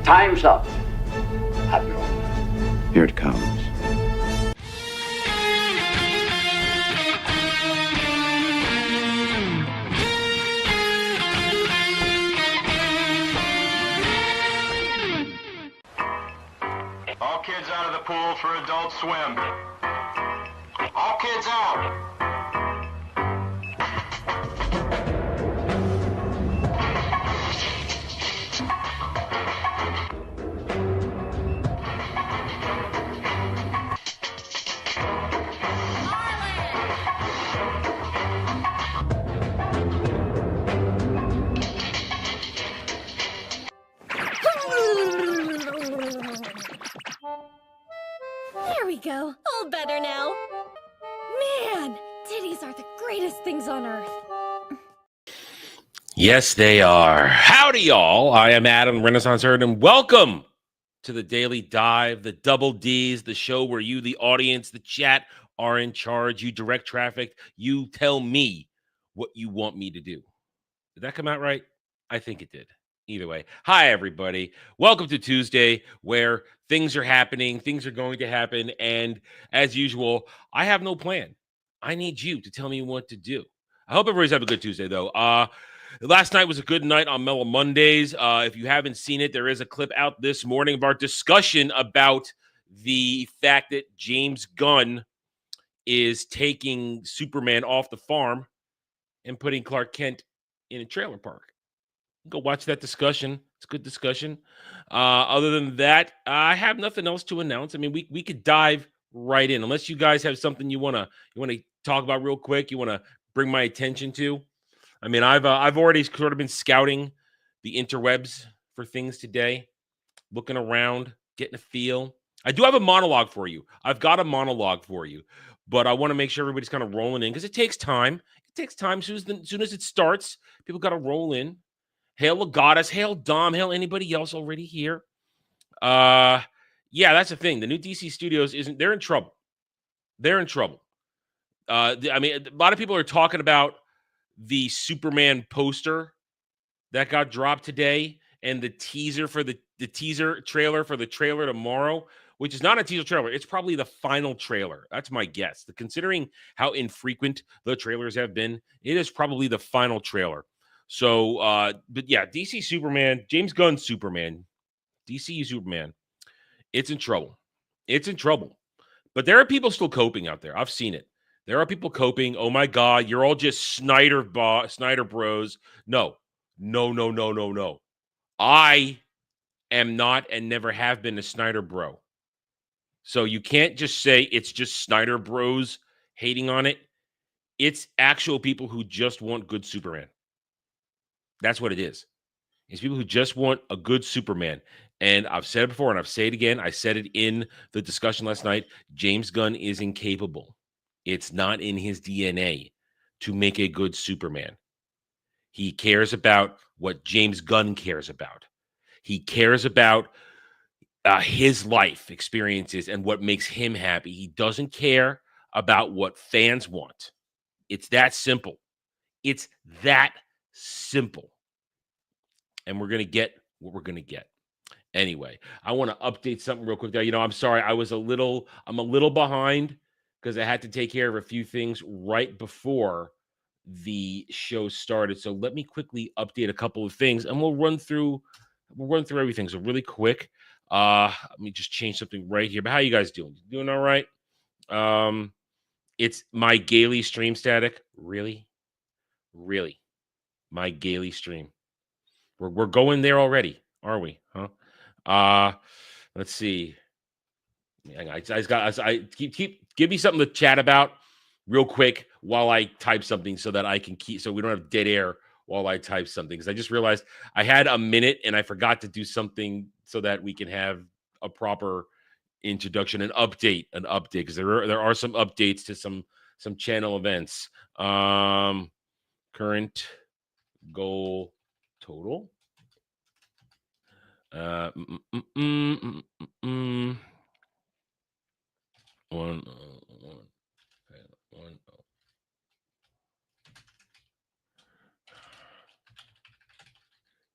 Time's up, Admiral. Here it comes. All kids out of the pool for Adult Swim. All kids out. There we go. All better now. Man, titties are the greatest things on earth. Yes, they are. Howdy, y'all. I am Adam Renaissance Herd, and welcome to the Daily Dive, the Double Ds, the show where you, the audience, the chat, are in charge. You direct traffic. You tell me what you want me to do. Did that come out right? I think it did. Either way. Hi, everybody. Welcome to Tuesday, where things are happening, things are going to happen, and as usual, I have no plan. I need you to tell me what to do. I hope everybody's having a good Tuesday, though. Last night was a good night on Mellow Mondays. If you haven't seen it, there is a clip out this morning of our discussion about the fact that James Gunn is taking Superman off the farm and putting Clark Kent in a trailer park. Go watch that discussion. It's a good discussion. Other than that, I have nothing else to announce. I mean, we could dive right in, unless you guys have something you wanna talk about real quick. You wanna bring my attention to. I mean, I've already sort of been scouting the interwebs for things today, looking around, getting a feel. I do have a monologue for you. I've got a monologue for you, but I want to make sure everybody's kind of rolling in because it takes time. It takes time. As soon as it starts, people got to roll in. Hail Legatus, hail Dom, hail anybody else already here. Yeah, that's the thing. The new DC Studios they're in trouble. They're in trouble. I mean, a lot of people are talking about the Superman poster that got dropped today and the teaser for the teaser trailer for the trailer tomorrow, which is not a teaser trailer. It's probably the final trailer. That's my guess. Considering how infrequent the trailers have been, it is probably the final trailer. So, but yeah, DC Superman, James Gunn Superman, DC Superman, it's in trouble. It's in trouble. But there are people still coping out there. I've seen it. There are people coping. Oh my God, you're all just Snyder bros. No. I am not and never have been a Snyder bro. So you can't just say it's just Snyder bros hating on it. It's actual people who just want good Superman. That's what it is. It's people who just want a good Superman. And I've said it before, and I've said it again. I said it in the discussion last night. James Gunn is incapable. It's not in his DNA to make a good Superman. He cares about what James Gunn cares about. He cares about his life experiences and what makes him happy. He doesn't care about what fans want. It's that simple. It's that simple. And we're going to get what we're going to get. Anyway, I want to update something real quick there. I'm sorry. I'm a little behind because I had to take care of a few things right before the show started. So let me quickly update a couple of things and we'll run through everything. So really quick, let me just change something right here. But how you guys doing? Doing all right? It's my Gaily stream static. Really? My Gaily stream. We're going there already, are we? Huh? Let's see. I give me something to chat about real quick while I type something so that I can so we don't have dead air while I type something. Because I just realized I had a minute and I forgot to do something so that we can have a proper introduction and update. Because there are some updates to some channel events. Current goal total. One.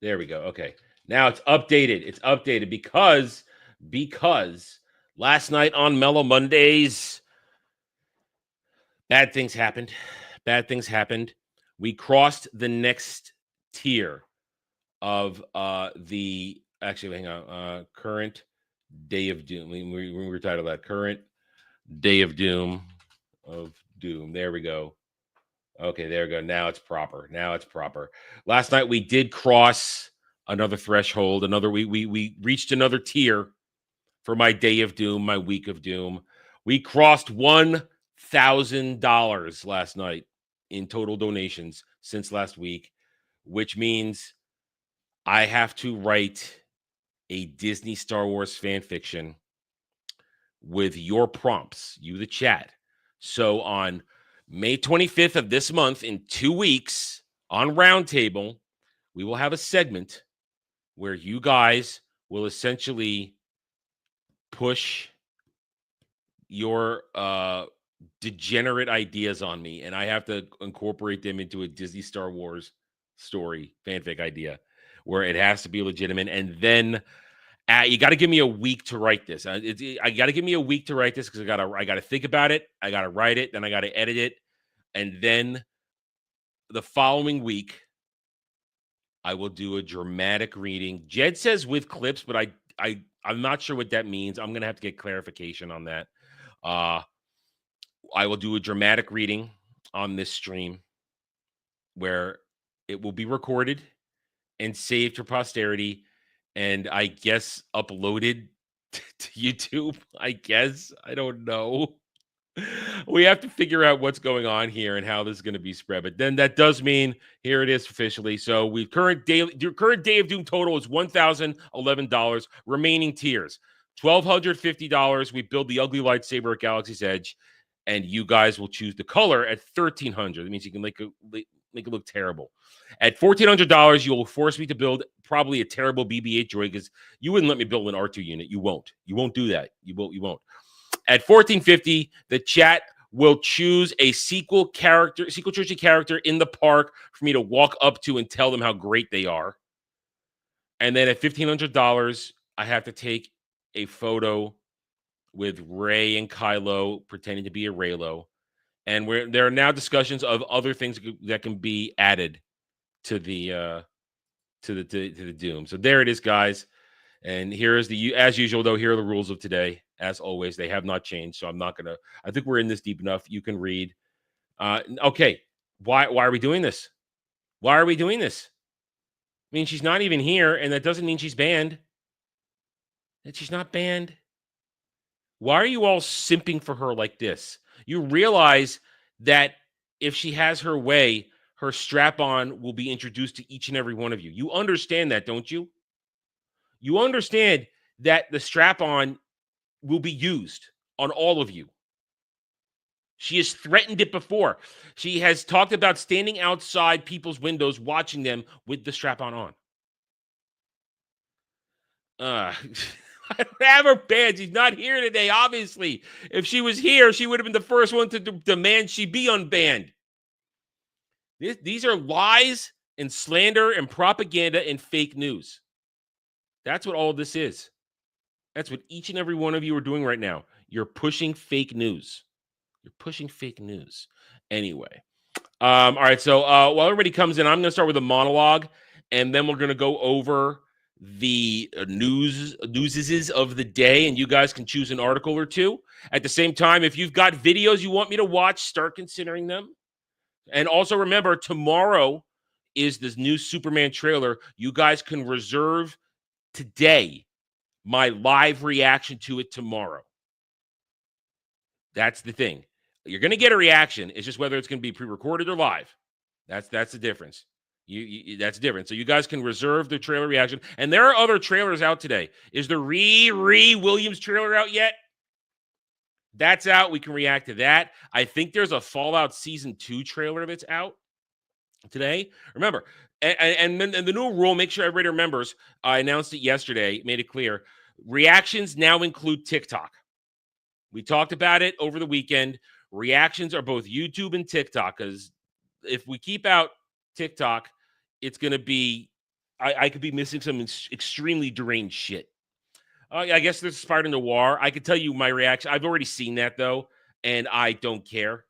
There we go. Okay. Now it's updated. It's updated because last night on Mellow Mondays, bad things happened. Bad things happened. We crossed the next tier of the actually hang on current day of doom. We retitled that current day of doom There we go. Okay, there we go. Now it's proper. Last night we did cross another threshold. We reached another tier for my day of doom, my week of doom. We crossed $1,000 last night in total donations since last week, which means I have to write a Disney Star Wars fan fiction with your prompts, you the chat. So on May 25th of this month, in 2 weeks, on Roundtable, we will have a segment where you guys will essentially push your degenerate ideas on me, and I have to incorporate them into a Disney Star Wars story fanfic idea where it has to be legitimate. And then you got to give me a week to write this. I got to give me a week to write this because I got to think about it. I got to write it, then I got to edit it, and then the following week I will do a dramatic reading. Jed says with clips, but I'm not sure what that means. I'm gonna have to get clarification on that. I will do a dramatic reading on this stream where it will be recorded and saved for posterity, and I guess uploaded to YouTube. I guess. I don't know. We have to figure out what's going on here and how this is going to be spread. But then that does mean here it is officially. So your current day of doom total is $1,011. Remaining tiers $1,250. We build the ugly lightsaber at Galaxy's Edge, and you guys will choose the color at $1,300. That means you can make it look terrible. At $1,400, you will force me to build probably a terrible BB-8 droid because you wouldn't let me build an R2 unit. You won't. You won't do that. You won't. At $1,450, the chat will choose a sequel trilogy character in the park for me to walk up to and tell them how great they are. And then at $1,500, I have to take a photo with Rey and Kylo pretending to be a Reylo. And there are now discussions of other things that can be added to the Doom. So there it is, guys. And here is as usual, though, here are the rules of today. As always, they have not changed. So I think we're in this deep enough. You can read. Okay. Why are we doing this? Why are we doing this? I mean, she's not even here, and that doesn't mean she's banned. That she's not banned. Why are you all simping for her like this? You realize that if she has her way, her strap-on will be introduced to each and every one of you. You understand that, don't you? You understand that the strap-on will be used on all of you. She has threatened it before. She has talked about standing outside people's windows, watching them with the strap-on on. I don't have her banned. She's not here today, obviously. If she was here, she would have been the first one to demand she be unbanned. These are lies and slander and propaganda and fake news. That's what all of this is. That's what each and every one of you are doing right now. You're pushing fake news. Anyway. All right. So while everybody comes in, I'm going to start with a monologue, and then we're going to go over the newses of the day, and you guys can choose an article or two. At the same time, if you've got videos you want me to watch, start considering them. And also remember, tomorrow is this new Superman trailer. You guys can reserve today my live reaction to it tomorrow. That's the thing. You're going to get a reaction. It's just whether it's going to be pre-recorded or live. That's the difference. That's different. So you guys can reserve the trailer reaction. And there are other trailers out today. Is the Riri Williams trailer out yet? That's out. We can react to that. I think there's a Fallout Season 2 trailer that's out today. Remember, and the new rule, make sure everybody remembers, I announced it yesterday, made it clear. Reactions now include TikTok. We talked about it over the weekend. Reactions are both YouTube and TikTok, because if we keep out TikTok, it's going to be, I could be missing some extremely deranged shit. I guess this is Spider Noir. I could tell you my reaction. I've already seen that though, and I don't care.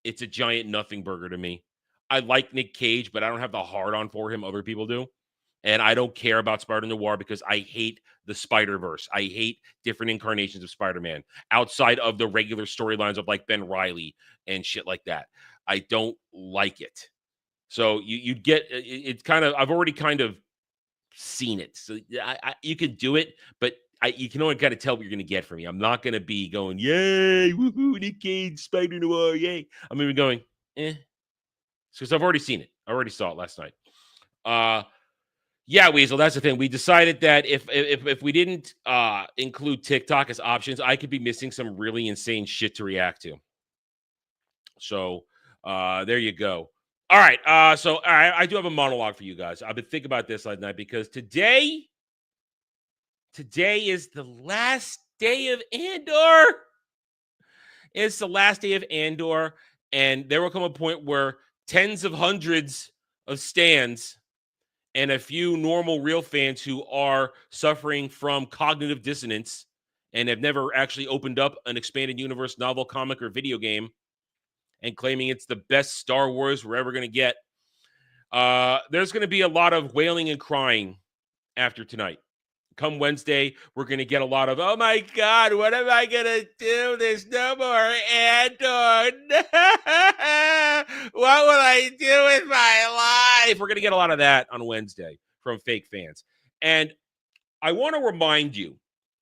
It's a giant nothing burger to me. I like Nick Cage, but I don't have the hard on for him. Other people do. And I don't care about Spider Noir because I hate the Spider-Verse. I hate different incarnations of Spider-Man outside of the regular storylines of like Ben Reilly and shit like that. I don't like it. So you'd get it's kind of I've already kind of seen it. So you could do it, but you can only kind of tell what you're going to get from me. I'm not going to be going, yay, woohoo, Nick Cage, Spider Noir, yay. I'm going to be going, because I've already seen it. I already saw it last night. Yeah, Weasel, that's the thing. We decided that if we didn't include TikTok as options, I could be missing some really insane shit to react to. So there you go. All right. So I do have a monologue for you guys. I've been thinking about this last night because today is the last day of Andor. It's the last day of Andor, and there will come a point where tens of hundreds of stands and a few normal real fans who are suffering from cognitive dissonance and have never actually opened up an expanded universe novel, comic, or video game and claiming it's the best Star Wars we're ever going to get. There's going to be a lot of wailing and crying after tonight. Come Wednesday, we're going to get a lot of, oh my God, what am I going to do? There's no more Andor. What will I do with my life? We're going to get a lot of that on Wednesday from fake fans. And I want to remind you,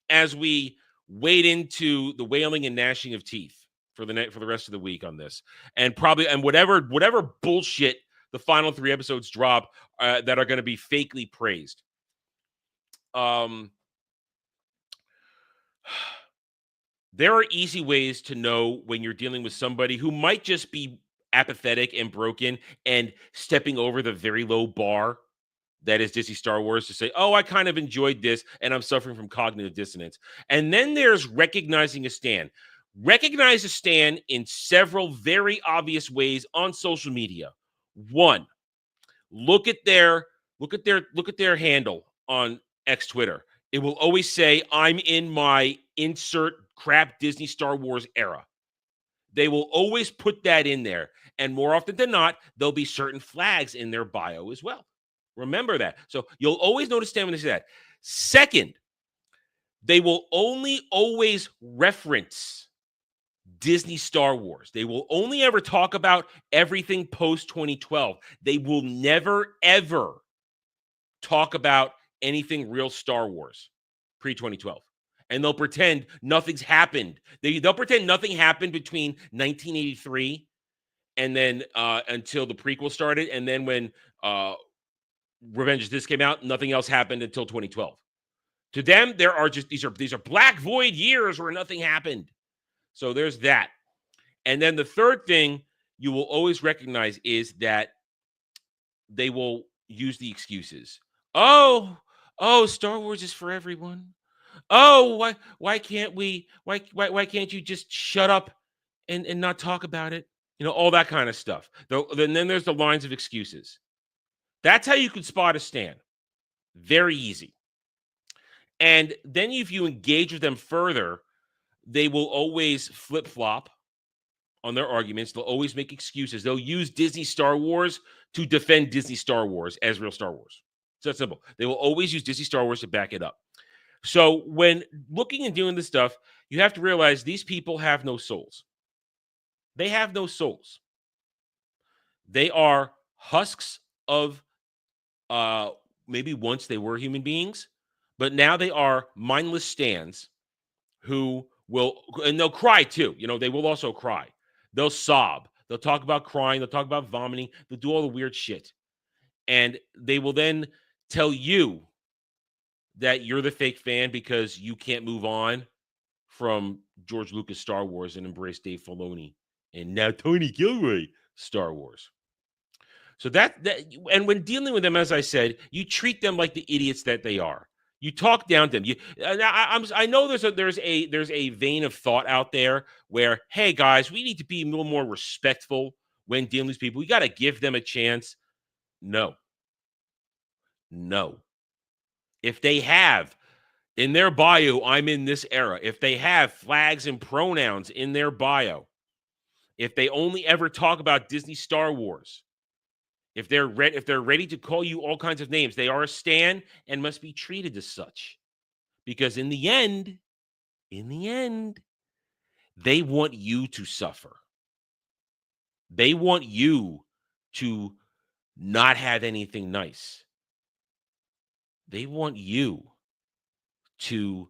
as we wade into the wailing and gnashing of teeth for the rest of the week on this, and whatever bullshit the final 3 episodes drop that are going to be fakely praised. There are easy ways to know when you're dealing with somebody who might just be apathetic and broken and stepping over the very low bar that is Disney Star Wars to say, oh, I kind of enjoyed this and I'm suffering from cognitive dissonance. And then there's recognizing a stan. Recognize a stan in several very obvious ways on social media. One, look at their handle on X Twitter. It will always say, I'm in my insert crap Disney Star Wars era. They will always put that in there. And more often than not, there'll be certain flags in their bio as well. Remember that. So you'll always notice them when they say that. Second, they will only always reference Disney Star Wars. They will only ever talk about everything post 2012. They will never, ever talk about anything real Star Wars pre-2012. And they'll pretend nothing's happened. They'll pretend nothing happened between 1983 and then until the prequel started. And then when Revenge of this came out, nothing else happened until 2012. To them, there are just these are black void years where nothing happened. So there's that. And then the third thing you will always recognize is that they will use the excuses. Oh, Star Wars is for everyone. Oh, why can't you just shut up and not talk about it? You know, all that kind of stuff. Then there's the lines of excuses. That's how you can spot a stan. Very easy. And then if you engage with them further, they will always flip-flop on their arguments. They'll always make excuses. They'll use Disney Star Wars to defend Disney Star Wars as real Star Wars. It's that simple. They will always use Disney Star Wars to back it up. So when looking and doing this stuff, you have to realize these people have no souls. They have no souls. They are husks of maybe once they were human beings, but now they are mindless stans who will, and they'll cry too. You know, they will also cry. They'll sob. They'll talk about crying. They'll talk about vomiting. They'll do all the weird shit. And they will then tell you that you're the fake fan because you can't move on from George Lucas Star Wars and embrace Dave Filoni and now Tony Gilroy Star Wars. So that and when dealing with them, as I said, you treat them like the idiots that they are. You talk down to them. I know there's a vein of thought out there where, hey guys, we need to be a little more respectful when dealing with these people. We got to give them a chance. No. No. If they have in their bio, I'm in this era, if they have flags and pronouns in their bio, if they only ever talk about Disney Star Wars, if they're ready to call you all kinds of names, they are a stan and must be treated as such. Because in the end, they want you to suffer. They want you to not have anything nice. They want you to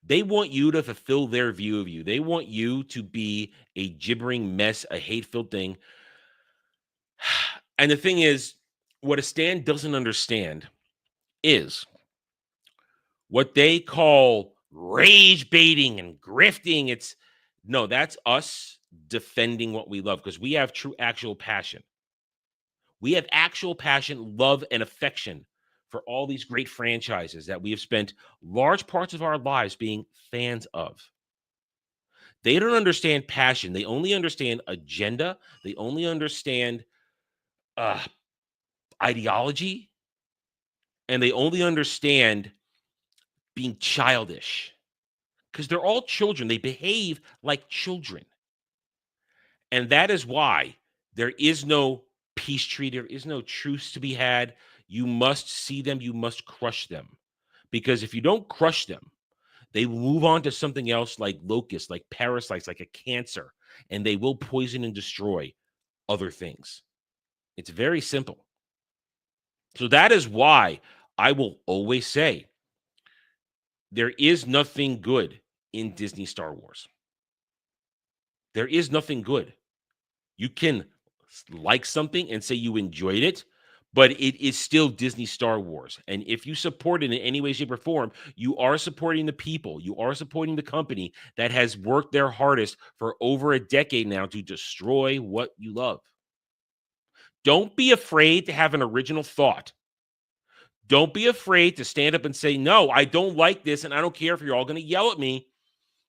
fulfill their view of you. They want you to be a gibbering mess, a hate-filled thing. And the thing is, what a stan doesn't understand is what they call rage baiting and grifting. That's us defending what we love because we have true, actual passion. We have actual passion, love, and affection for all these great franchises that we have spent large parts of our lives being fans of. They don't understand passion. They only understand agenda. They only understand ideology. And they only understand being childish. Because they're all children. They behave like children. And that is why there is no peace treaty. There is no truce to be had. You must see them. You must crush them. Because if you don't crush them, they will move on to something else like locusts, like parasites, like a cancer, and they will poison and destroy other things. It's very simple. So that is why I will always say there is nothing good in Disney Star Wars. There is nothing good. You can like something and say you enjoyed it, but it is still Disney Star Wars. And if you support it in any way, shape, or form, you are supporting the people. You are supporting the company that has worked their hardest for over a decade now to destroy what you love. Don't be afraid to have an original thought. Don't be afraid to stand up and say, no, I don't like this, and I don't care if you're all going to yell at me,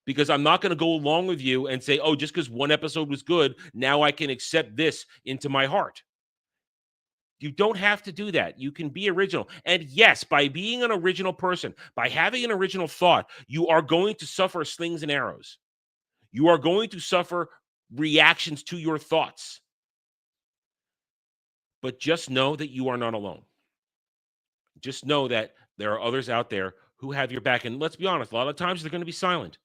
because I'm not going to go along with you and say, oh, just because one episode was good, now I can accept this into my heart. You don't have to do that. You can be original. And yes, by being an original person, by having an original thought, you are going to suffer slings and arrows. You are going to suffer reactions to your thoughts. But just know that you are not alone. Just know that there are others out there who have your back. And let's be honest, a lot of times they're going to be silent.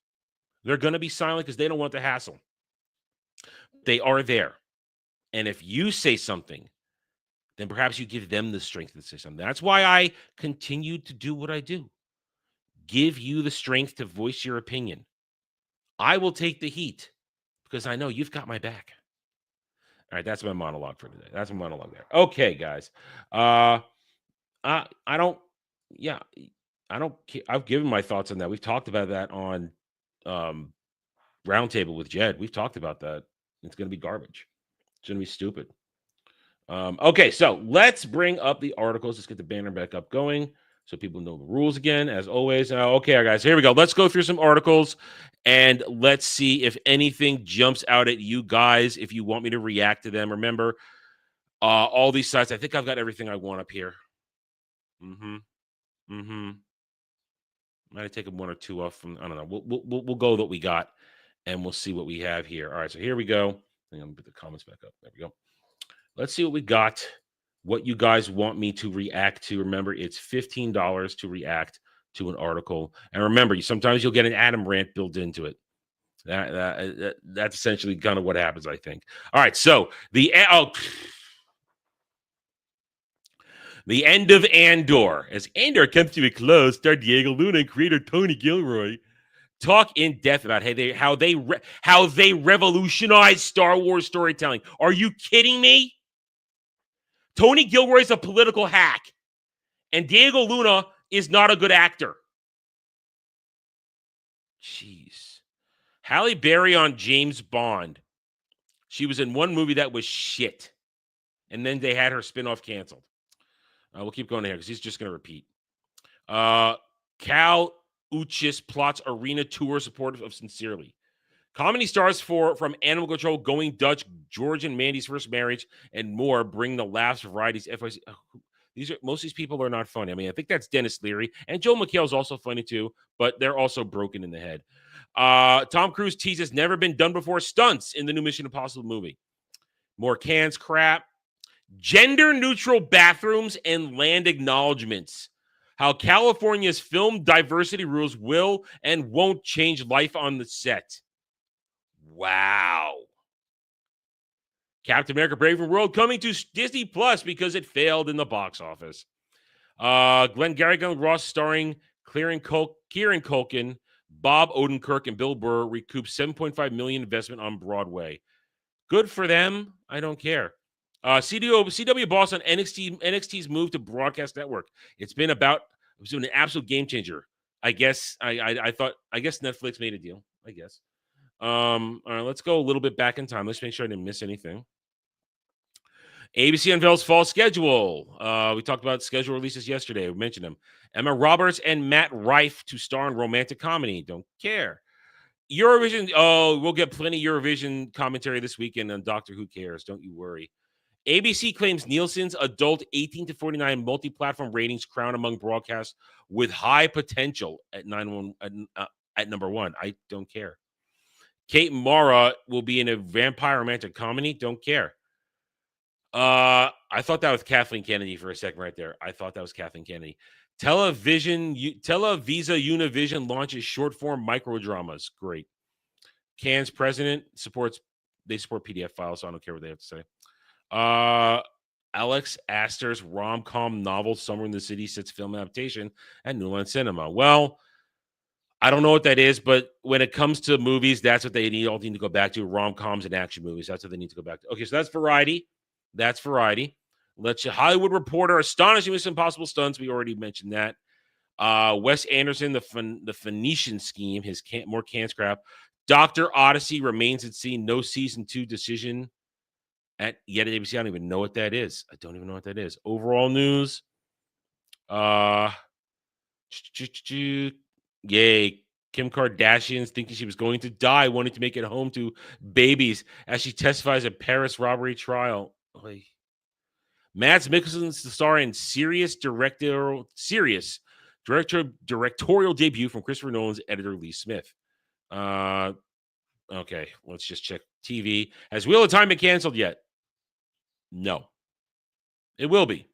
They're going to be silent because they don't want the hassle. They are there. And if you say something, then perhaps you give them the strength to say something. That's why I continue to do what I do. Give you the strength to voice your opinion. I will take the heat because I know you've got my back. All right, that's my monologue for today. That's my monologue there. Okay, guys. I don't I've given my thoughts on that. We've talked about that on Roundtable with Jed. We've talked about that. It's going to be garbage. It's going to be stupid. Okay, so let's bring up the articles. Let's get the banner back up going so people know the rules again, as always. Okay, guys, here we go. Let's go through some articles, and let's see if anything jumps out at you guys, if you want me to react to them. Remember, all these sites, I think I've got everything I want up here. Might take one or two off from, I don't know. We'll go with what we got, and we'll see what we have here. All right, so here we go. I'm going to put the comments back up. There we go. Let's see what we got, what you guys want me to react to. Remember, it's $15 to react to an article. And remember, sometimes you'll get an Adam rant built into it. That's essentially kind of what happens, I think. All right, so the end of Andor. As Andor comes to a close, star Diego Luna and creator Tony Gilroy talk in depth about how they revolutionized Star Wars storytelling. Are you kidding me? Tony Gilroy is a political hack, and Diego Luna is not a good actor. Jeez. Halle Berry on James Bond. She was in one movie that was shit, and then they had her spinoff canceled. We'll keep going here because he's just going to repeat. Cal Uchis plots arena tour supportive of Sincerely. Comedy stars from Animal Control, Going Dutch, George and Mandy's First Marriage, and more bring the laughs, varieties, FYC. Most of these people are not funny. I mean, I think that's Dennis Leary, and Joel McHale's also funny too, but they're also broken in the head. Tom Cruise teases never been done before stunts in the new Mission Impossible movie. More cans crap. Gender neutral bathrooms and land acknowledgements. How California's film diversity rules will and won't change life on the set. Wow. Captain America Brave New World coming to Disney Plus because it failed in the box office. Glenn Garrigan Ross starring Kieran Culkin, Bob Odenkirk, and Bill Burr recouped $7.5 million investment on Broadway. Good for them. I don't care. CW boss on NXT's move to broadcast network. It's been an absolute game changer. I guess Netflix made a deal. I guess. All right, let's go a little bit back in time. Let's make sure I didn't miss anything. ABC unveils fall schedule. We talked about schedule releases yesterday. We mentioned them. Emma Roberts and Matt Rife to star in romantic comedy. Don't care. Eurovision. Oh, we'll get plenty of Eurovision commentary this weekend on Doctor Who Cares. Don't you worry. ABC claims Nielsen's adult 18 to 49 multi-platform ratings crown among broadcasts with high potential at number one. I don't care. Kate Mara will be in a vampire romantic comedy. Don't care. I thought that was Kathleen Kennedy for a second right there. I thought that was Kathleen Kennedy. Televisa Univision launches short-form microdramas. Great. Cannes president support PDF files, so I don't care what they have to say. Alex Astor's rom-com novel Summer in the City sits film adaptation at New Line Cinema. Well, I don't know what that is, but when it comes to movies, that's what they all need to go back to. Rom-coms and action movies. That's what they need to go back to. Okay, so that's Variety. Let's see. Hollywood Reporter, astonishing Mission Impossible stunts. We already mentioned that. Wes Anderson, the Phoenician scheme, more can scrap. Dr. Odyssey remains at sea. No season 2 decision at ABC. I don't even know what that is. Overall news. Yay. Kim Kardashian's thinking she was going to die, wanting to make it home to babies as she testifies at Paris robbery trial. Oy. Mads Mikkelsen's the star in directorial debut from Christopher Nolan's editor Lee Smith. Okay, let's just check TV. Has Wheel of Time been canceled yet? No. It will be.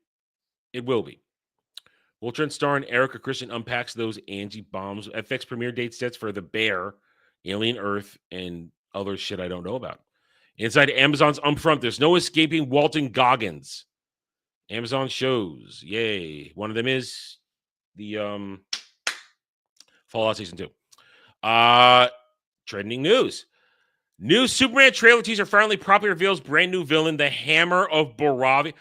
Will Trent star and Erica Christian unpacks those Angie bombs. FX premiere date sets for The Bear, Alien Earth, and other shit I don't know about. Inside Amazon's Upfront, there's no escaping Walton Goggins. Amazon shows. Yay. One of them is the Fallout Season 2. Trending news. New Superman trailer teaser finally properly reveals brand new villain, the Hammer of Boravi.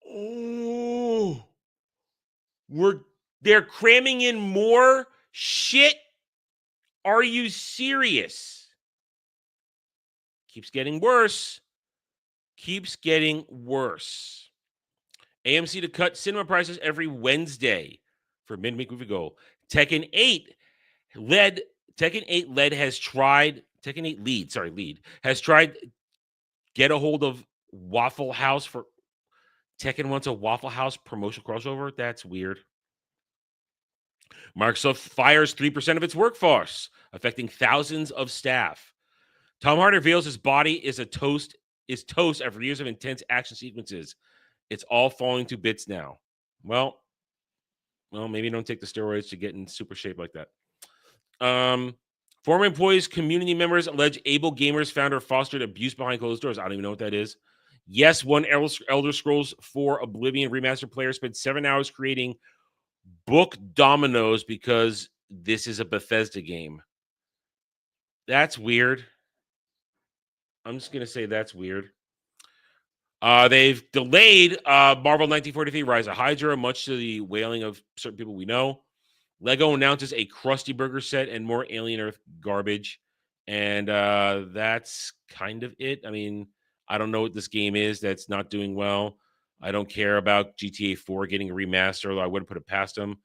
Oh, they're cramming in more shit. Are you serious? Keeps getting worse. AMC to cut cinema prices every Wednesday for midweek movie go. Tekken 8 lead has tried get a hold of Waffle House for Tekken wants a Waffle House promotional crossover. That's weird. Microsoft fires 3% of its workforce, affecting thousands of staff. Tom Hardy reveals his body is toast after years of intense action sequences. It's all falling to bits now. Well, maybe don't take the steroids to get in super shape like that. Former employees, community members allege Able Gamers founder fostered abuse behind closed doors. I don't even know what that is. Yes, one Elder Scrolls 4 Oblivion remastered player spent 7 hours creating book dominoes because this is a Bethesda game. That's weird. I'm just going to say that's weird. They've delayed Marvel 1943 Rise of Hydra, much to the wailing of certain people we know. Lego announces a Krusty Burger set and more Alien Earth garbage. And that's kind of it. I mean, I don't know what this game is that's not doing well. I don't care about GTA 4 getting a remaster, although I wouldn't put it past them.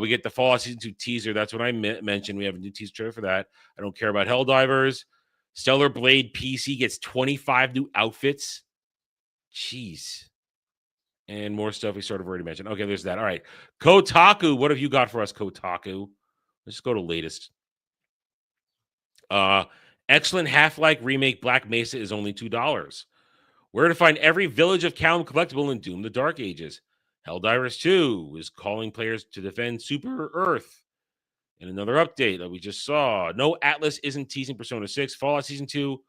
We get the Fallout Season 2 teaser. That's what I mentioned. We have a new teaser trailer for that. I don't care about Helldivers. Stellar Blade PC gets 25 new outfits. Jeez. And more stuff we sort of already mentioned. Okay, there's that. All right. Kotaku, what have you got for us, Kotaku? Let's go to latest. Excellent Half-Life remake Black Mesa is only $2. Where to find every Village of Callum collectible in Doom the Dark Ages. Helldivers 2 is calling players to defend Super Earth. In another update that we just saw, no Atlas isn't teasing Persona 6. Fallout Season 2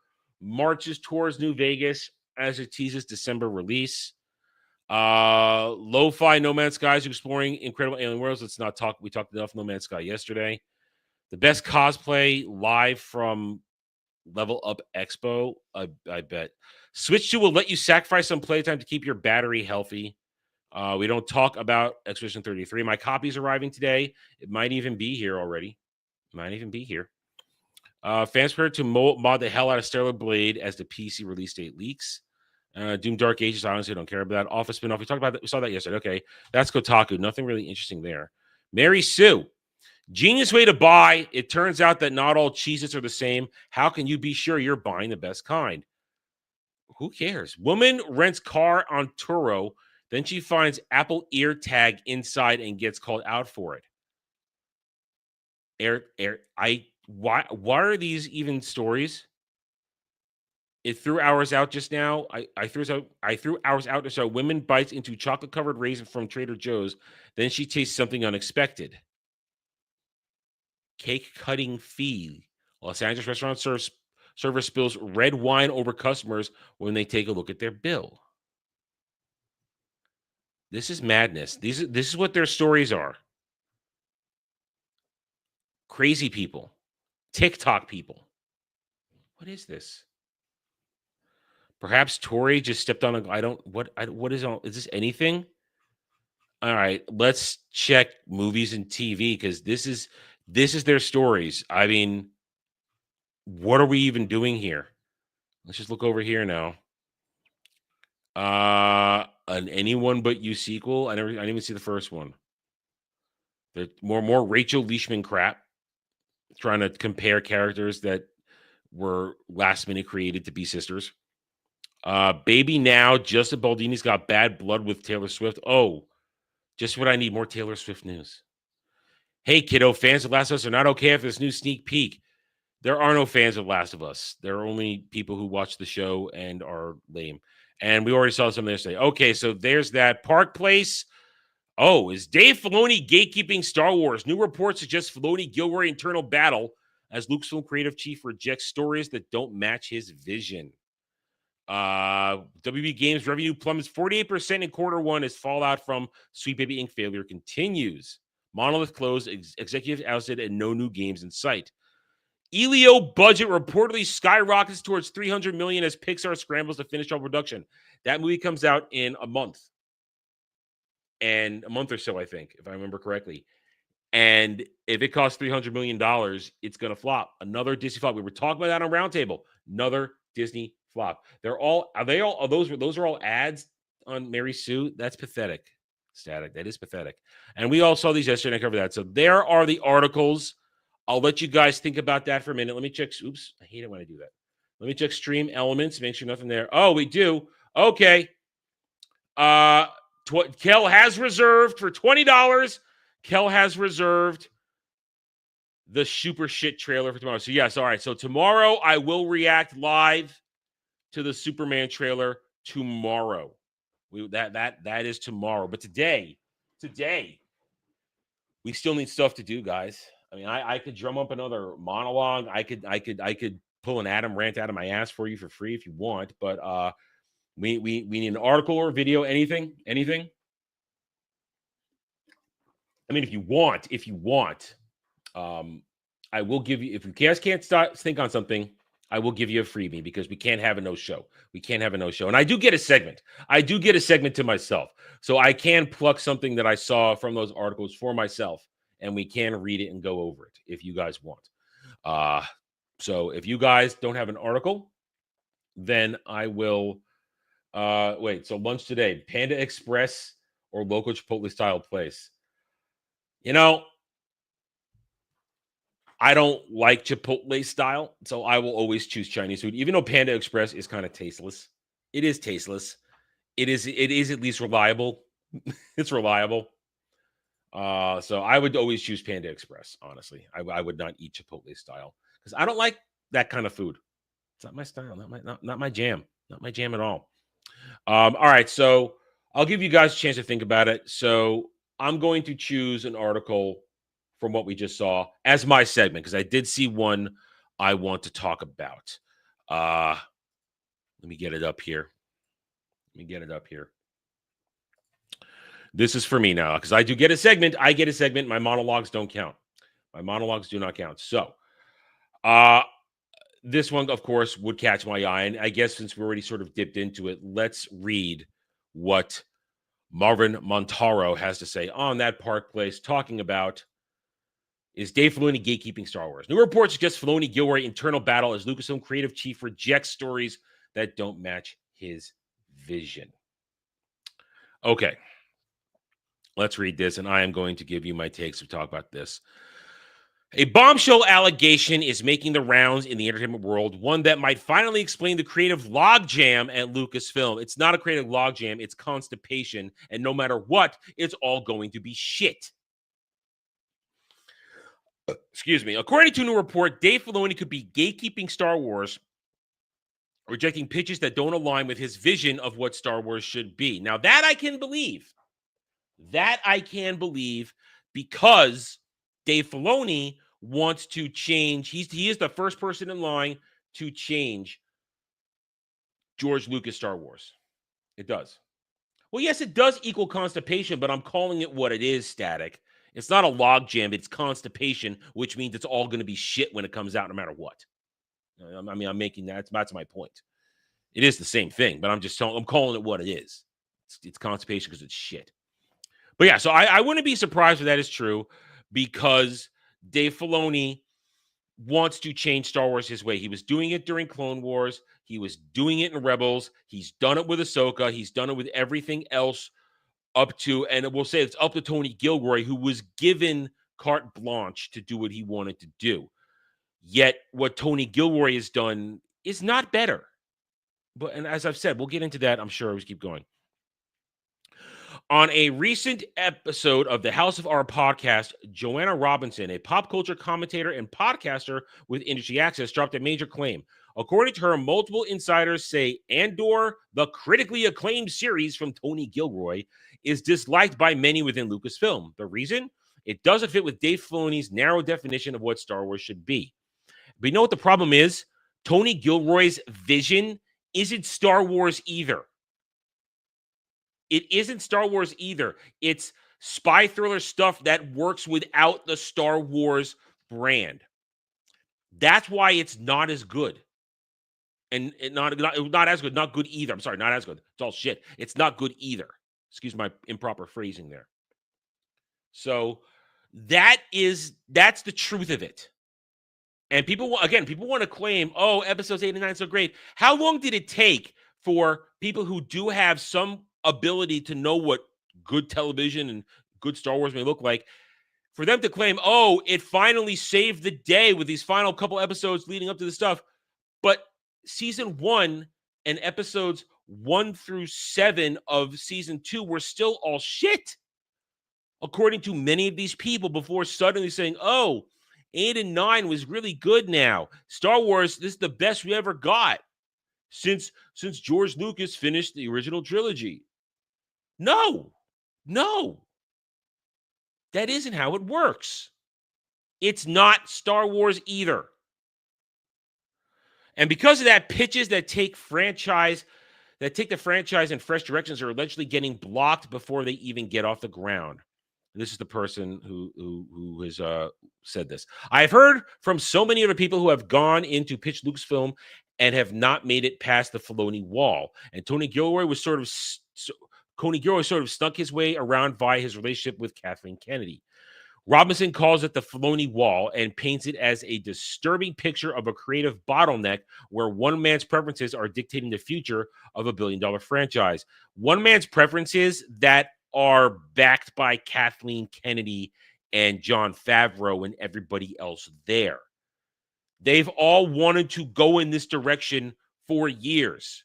marches towards New Vegas as it teases December release. Lo-fi No Man's Sky is exploring incredible alien worlds. Let's not talk. We talked enough No Man's Sky yesterday. The best cosplay live from Level Up Expo, I bet. Switch 2 will let you sacrifice some playtime to keep your battery healthy. We don't talk about Expedition 33. My copy's arriving today. It might even be here already. Might even be here. Fans prepare to mod the hell out of Stellar Blade as the PC release date leaks. Doom Dark Ages, I honestly don't care about that. Office spinoff, we talked about that. We saw that yesterday. Okay, that's Kotaku. Nothing really interesting there. Mary Sue, genius way to buy. It turns out that not all Cheez-Its are the same. How can you be sure you're buying the best kind? Who cares? Woman rents car on Turo. Then she finds Apple ear tag inside and gets called out for it. Why are these even stories? It threw hours out just now. I threw hours out. So women bites into chocolate covered raisin from Trader Joe's. Then she tastes something unexpected. Cake cutting fee. Los Angeles restaurant server spills red wine over customers when they take a look at their bill. This is madness. This is what their stories are. Crazy people. TikTok people. What is this? Perhaps Tori just stepped on a. What is this anything? All right, let's check movies and TV because this is their stories. I mean, what are we even doing here? Let's just look over here now. An Anyone But You sequel. I didn't even see the first one. There's more Rachel Leishman crap. Trying to compare characters that were last minute created to be sisters. Baby Now, Justin Baldini's got bad blood with Taylor Swift. Oh, just what I need, more Taylor Swift news. Hey, kiddo, fans of Last of Us are not okay after this new sneak peek. There are no fans of Last of Us. There are only people who watch the show and are lame. And we already saw something yesterday. Okay, so there's that. Park Place. Oh, is Dave Filoni gatekeeping Star Wars? New reports suggest Filoni-Gilroy internal battle as Lucasfilm creative chief rejects stories that don't match his vision. WB Games revenue plummets 48% in Q1 as fallout from Sweet Baby Inc. failure continues. Monolith closed, executives ousted, and no new games in sight. Elio budget reportedly skyrockets towards $300 million as Pixar scrambles to finish all production. That movie comes out in a month. And a month or so, I think, if I remember correctly. And if it costs $300 million, it's going to flop. Another Disney flop. We were talking about that on Roundtable. Another Disney flop. Those are all ads on Mary Sue. That's pathetic. Static. That is pathetic. And we all saw these yesterday. And I covered that. So there are the articles. I'll let you guys think about that for a minute. Let me check. Oops. I hate it when I do that. Let me check Stream Elements. Make sure nothing there. Oh, we do. Okay. Kel has reserved for $20. Kel has reserved the super shit trailer for tomorrow. So yes, all right. So tomorrow I will react live to the Superman trailer tomorrow. That is tomorrow. But today, we still need stuff to do, guys. I mean, I could drum up another monologue. I could pull an Adam rant out of my ass for you for free if you want. But we need an article or video, anything. I mean, if you want, I will give you, if you guys can't think on something, I will give you a freebie because we can't have a no show. And I do get a segment. To myself. So I can pluck something that I saw from those articles for myself and we can read it and go over it if you guys want. So if you guys don't have an article, then I will, wait, so lunch today, Panda Express or local Chipotle style place. You know, I don't like Chipotle style, so I will always choose Chinese food, even though Panda Express is kind of tasteless. It is tasteless. it is at least reliable. It's reliable. So I would always choose Panda Express, honestly. I would not eat Chipotle style because I don't like that kind of food. It's not my style, not my jam. Not my jam at all. All right, so I'll give you guys a chance to think about it. So I'm going to choose an article from what we just saw as my segment because I did see one I want to talk about. Let me get it up here. This is for me now because I do get a segment. I get a segment. My monologues don't count. My monologues do not count. So, this one, of course, would catch my eye. And I guess since we already sort of dipped into it, let's read what Marvin Montaro has to say on that Park Place, talking about is Dave Filoni gatekeeping Star Wars. New reports suggest Filoni Gilroy internal battle as Lucasfilm creative chief rejects stories that don't match his vision. Okay, let's read this, and I am going to give you my takes to talk about this. A bombshell allegation is making the rounds in the entertainment world, one that might finally explain the creative logjam at Lucasfilm. It's not a creative logjam, it's constipation, and no matter what, it's all going to be shit. Excuse me. According to a new report, Dave Filoni could be gatekeeping Star Wars, rejecting pitches that don't align with his vision of what Star Wars should be. Now, that I can believe. Because Dave Filoni wants to change. He is the first person in line to change George Lucas Star Wars. It does. Well, yes, it does equal constipation, but I'm calling it what it is, Static. It's not a logjam. It's constipation, which means it's all going to be shit when it comes out no matter what. I mean, I'm making that's my point. It is the same thing, but I'm calling it what it is. It's constipation because it's shit. But yeah, so I wouldn't be surprised if that is true because Dave Filoni wants to change Star Wars his way. He was doing it during Clone Wars. He was doing it in Rebels. He's done it with Ahsoka. He's done it with everything else up to, and we'll say it's up to Tony Gilroy, who was given carte blanche to do what he wanted to do. Yet what Tony Gilroy has done is not better. And as I've said, we'll get into that, I'm sure. Let's keep going. On a recent episode of the House of R podcast, Joanna Robinson, a pop culture commentator and podcaster with industry access, dropped a major claim. According to her, multiple insiders say Andor, the critically acclaimed series from Tony Gilroy, is disliked by many within Lucasfilm. The reason? It doesn't fit with Dave Filoni's narrow definition of what Star Wars should be. But you know what the problem is? Tony Gilroy's vision isn't Star Wars either. It isn't Star Wars either. It's spy thriller stuff that works without the Star Wars brand. That's why it's not as good. And not as good, not good either. I'm sorry, not as good. It's all shit. It's not good either. Excuse my improper phrasing there. So that's the truth of it. And people want to claim, oh, episodes 8 and 9 are so great. How long did it take for people who do have some ability to know what good television and good Star Wars may look like, for them to claim, oh, it finally saved the day with these final couple episodes leading up to the stuff. But season 1 and episodes 1 through 7 of season 2 were still all shit, according to many of these people, before suddenly saying, oh, 8 and 9 was really good now. Star Wars, this is the best we ever got since George Lucas finished the original trilogy. No. That isn't how it works. It's not Star Wars either. And because of that, pitches that take the franchise in fresh directions are allegedly getting blocked before they even get off the ground. This is the person who has said this. I've heard from so many other people who have gone in to pitch Lucasfilm and have not made it past the Filoni wall. And Tony Gilroy sort of snuck his way around via his relationship with Kathleen Kennedy. Robinson calls it the Filoni wall and paints it as a disturbing picture of a creative bottleneck where one man's preferences are dictating the future of a billion-dollar franchise. One man's preferences that are backed by Kathleen Kennedy and Jon Favreau and everybody else there. They've all wanted to go in this direction for years.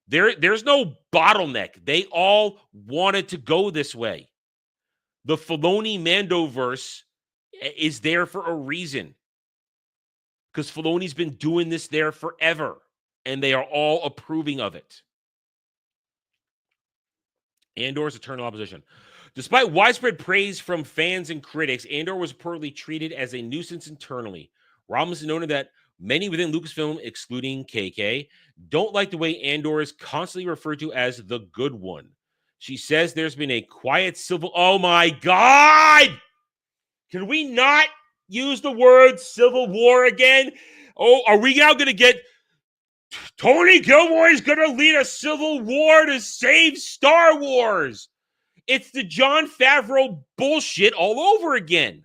There's no bottleneck. They all wanted to go this way. The Filoni Mandoverse is there for a reason. Because Filoni's been doing this there forever. And they are all approving of it. Andor's eternal opposition. Despite widespread praise from fans and critics, Andor was reportedly treated as a nuisance internally. Robinson noted that many within Lucasfilm, excluding KK, don't like the way Andor is constantly referred to as the good one. She says there's been a quiet civil... Oh, my God! Can we not use the word Civil War again? Oh, are we now going to get... Tony Gilroy is going to lead a civil war to save Star Wars. It's the Jon Favreau bullshit all over again.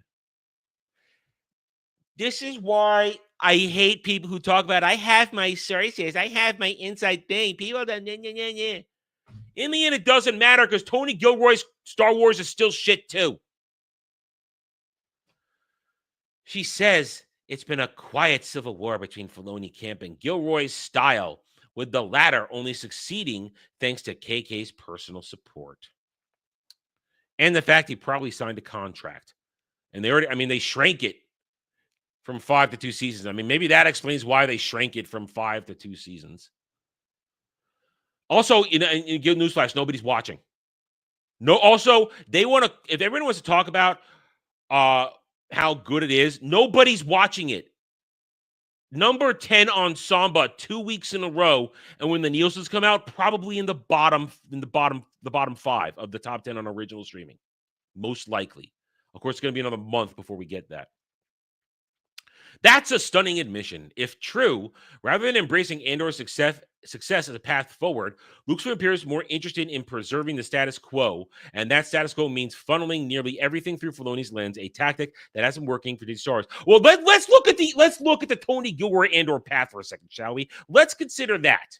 This is why I hate people who talk about, I have my sources, I have my inside thing. People don't, in the end, it doesn't matter because Tony Gilroy's Star Wars is still shit too. She says it's been a quiet civil war between Filoni Camp and Gilroy's style, with the latter only succeeding thanks to KK's personal support. And the fact he probably signed a contract. And they shrank it from 5 to 2 seasons. I mean, maybe that explains why they shrank it from 5 to 2 seasons. Also, in newsflash, nobody's watching. No, also, they want to, if everyone wants to talk about how good it is, nobody's watching it. Number 10 on Samba 2 weeks in a row, and when the Nielsen's come out, probably in the bottom 5 of the top 10 on original streaming, most likely. Of course, it's going to be another month before we get that. That's a stunning admission. If true, rather than embracing Andor's success as a path forward, Lucasfilm appears more interested in preserving the status quo, and that status quo means funneling nearly everything through Filoni's lens, a tactic that hasn't working for these stars. Well, let's look at the Tony Gilroy Andor path for a second, shall we? Let's consider that.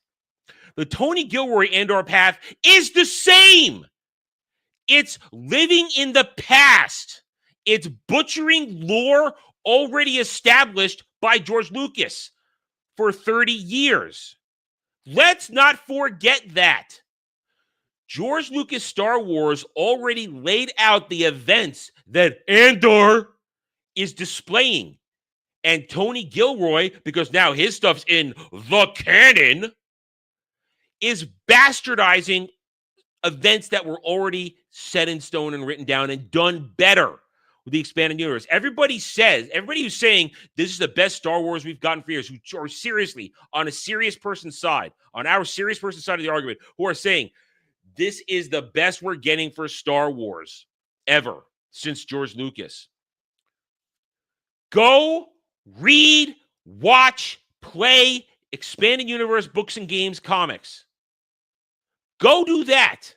The Tony Gilroy Andor path is the same. It's living in the past. It's butchering lore already established by George Lucas for 30 years. Let's not forget that. George Lucas Star Wars already laid out the events that Andor is displaying. And Tony Gilroy, because now his stuff's in the canon, is bastardizing events that were already set in stone and written down and done better with the expanded universe. Everybody who's saying this is the best Star Wars we've gotten for years, who are seriously on a serious person's side, on our serious person's side of the argument, who are saying this is the best we're getting for Star Wars ever since George Lucas. Go read, watch, play expanded universe books and games, comics. Go do that.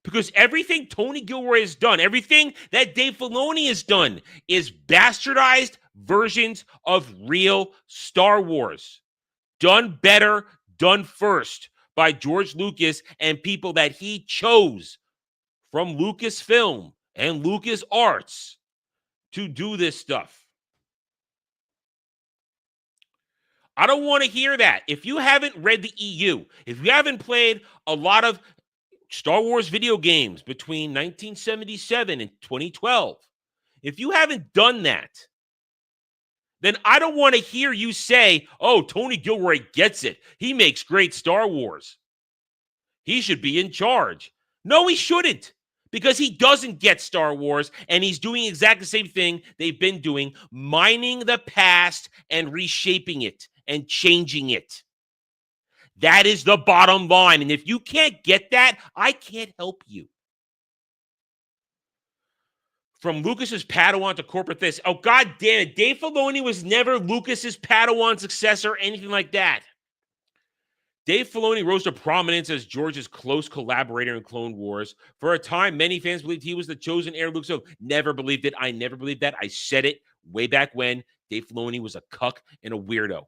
Because everything Tony Gilroy has done, everything that Dave Filoni has done, is bastardized versions of real Star Wars. Done better, done first by George Lucas and people that he chose from Lucasfilm and LucasArts to do this stuff. I don't want to hear that. If you haven't read the EU, if you haven't played a lot of Star Wars video games between 1977 and 2012, if you haven't done that, then I don't want to hear you say, oh, Tony Gilroy gets it. He makes great Star Wars. He should be in charge. No, he shouldn't, because he doesn't get Star Wars, and he's doing exactly the same thing they've been doing, mining the past and reshaping it and changing it. That is the bottom line. And if you can't get that, I can't help you. From Lucas's Padawan to corporate this. Oh, God damn it. Dave Filoni was never Lucas's Padawan successor or anything like that. Dave Filoni rose to prominence as George's close collaborator in Clone Wars. For a time, many fans believed he was the chosen heir of Lucasfilm. Never believed it. I never believed that. I said it way back when. Dave Filoni was a cuck and a weirdo.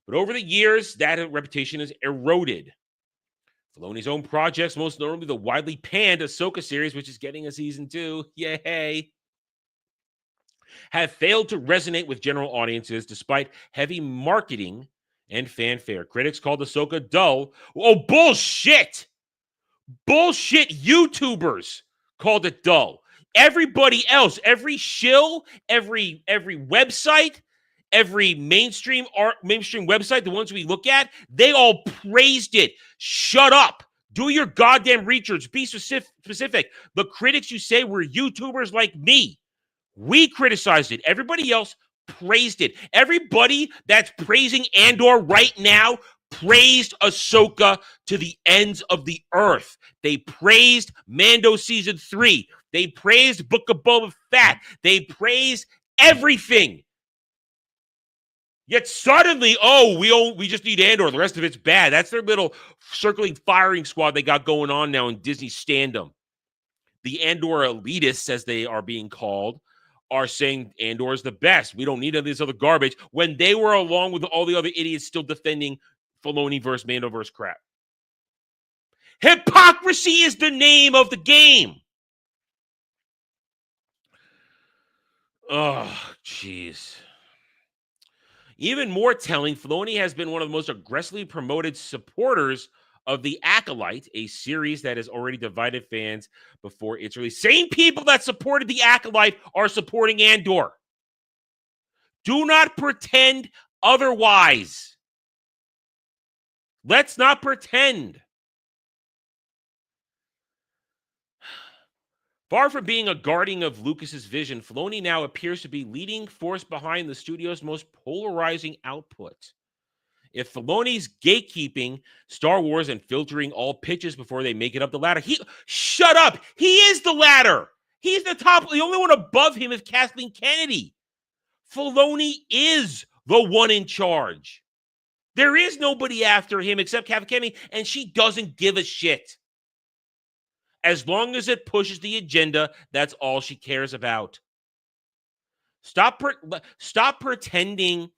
But over the years, that reputation has eroded. Filoni's own projects, most notably the widely panned Ahsoka series, which is getting a season 2, yay, have failed to resonate with general audiences despite heavy marketing and fanfare. Critics called Ahsoka dull. Oh, bullshit! Bullshit YouTubers called it dull. Everybody else, every shill, every website, every mainstream website, the ones we look at, they all praised it. Shut up. Do your goddamn research. Be specific. The critics you say were YouTubers like me. We criticized it. Everybody else praised it. Everybody that's praising Andor right now praised Ahsoka to the ends of the earth. They praised Mando Season 3. They praised Book of Boba Fett. They praised everything. Yet suddenly, we just need Andor. The rest of it's bad. That's their little circling firing squad they got going on now in Disney Standom. The Andor elitists, as they are being called, are saying Andor is the best. We don't need any of this other garbage, when they were along with all the other idiots still defending Filoni versus Mando versus crap. Hypocrisy is the name of the game. Oh, jeez. Even more telling, Filoni has been one of the most aggressively promoted supporters of The Acolyte, a series that has already divided fans before its release. Same people that supported The Acolyte are supporting Andor. Do not pretend otherwise. Let's not pretend. Far from being a guardian of Lucas's vision, Filoni now appears to be leading force behind the studio's most polarizing output. If Filoni's gatekeeping Star Wars and filtering all pitches before they make it up the ladder, shut up. He is the ladder. He's the top. The only one above him is Kathleen Kennedy. Filoni is the one in charge. There is nobody after him except Kathleen Kennedy, and she doesn't give a shit. As long as it pushes the agenda, that's all she cares about. Stop pretending